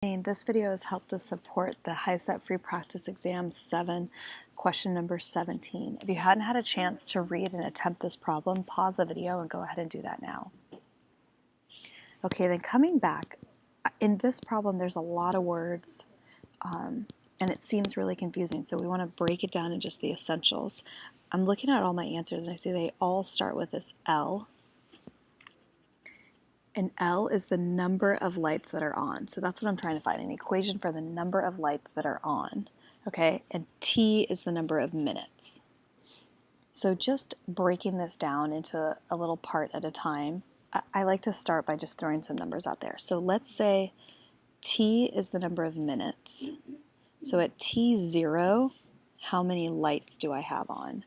This video has helped to support the HiSET Free Practice Exam 7, question number 17. If you hadn't had a chance to read and attempt this problem, pause the video and go ahead and do that now. Okay, then coming back, in this problem there's a lot of words and it seems really confusing, so we want to break it down in just the essentials. I'm looking at all my answers and I see they all start with this L. And L is the number of lights that are on. So that's what I'm trying to find, an equation for the number of lights that are on. Okay, and T is the number of minutes. So just breaking this down into a little part at a time, I like to start by just throwing some numbers out there. So let's say T is the number of minutes. So at T0, how many lights do I have on?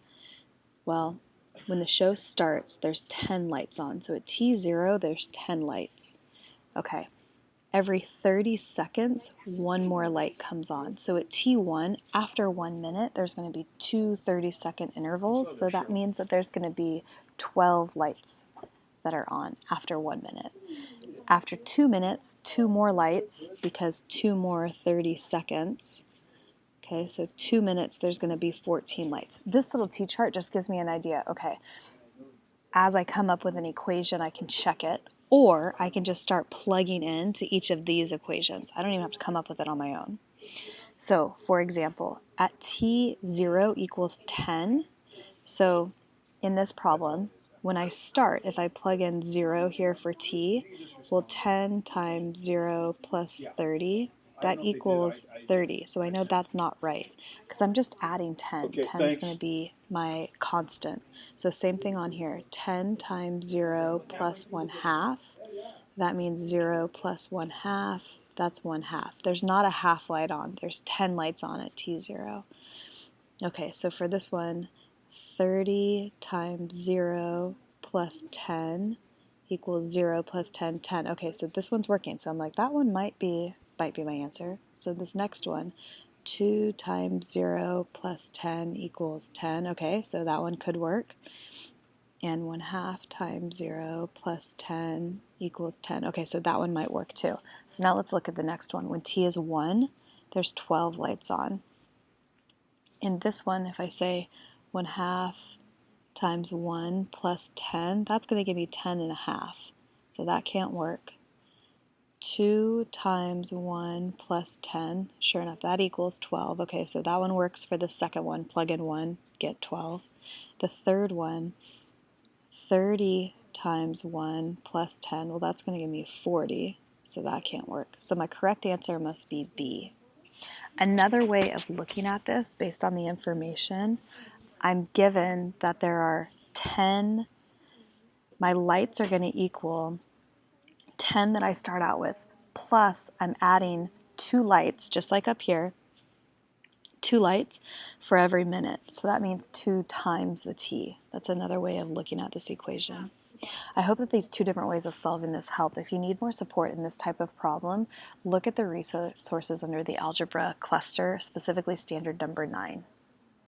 Well, when the show starts, there's 10 lights on. So at T0, there's 10 lights. Okay, every 30 seconds, one more light comes on. So at T1, after 1 minute, there's going to be two 30-second intervals. So that means that there's going to be 12 lights that are on after 1 minute. After 2 minutes, two more lights, because two more 30 seconds. Okay, so 2 minutes, there's going to be 14 lights. This little T-chart just gives me an idea. Okay, as I come up with an equation, I can check it, or I can just start plugging into each of these equations. I don't even have to come up with it on my own. So, for example, at T0 equals 10, so in this problem, when I start, if I plug in 0 here for T, well, 10 times 0 plus 30, that equals 30. So I know that's not right because I'm just adding 10. Okay, 10 is going to be my constant. So same thing on here. 10 times 0 plus 1/2. That means 0 plus 1/2. That's 1/2. There's not a half light on. There's 10 lights on at T0. Okay, so for this one, 30 times 0 plus 10 equals 0 plus 10, 10. Okay, so this one's working. So I'm like, that one might be my answer. So this next one, 2 times 0 plus 10 equals 10. Okay, so that one could work. And 1/2 times 0 plus 10 equals 10. Okay, so that one might work too. So now let's look at the next one. When T is 1, there's 12 lights on. In this one, if I say 1/2 times 1 plus 10, that's going to give me 10.5. So that can't work. 2 times 1 plus 10, sure enough, that equals 12. Okay, so that one works for the second one. Plug in 1, get 12. The third one, 30 times 1 plus 10, well, that's going to give me 40. So that can't work. So my correct answer must be B. Another way of looking at this, based on the information, I'm given that there are 10, my lights are going to equal 10 that I start out with, plus I'm adding 2 lights, just like up here, 2 lights for every minute. So that means 2 times the T. That's another way of looking at this equation. I hope that these two different ways of solving this help. If you need more support in this type of problem, look at the resources under the algebra cluster, specifically standard number 9.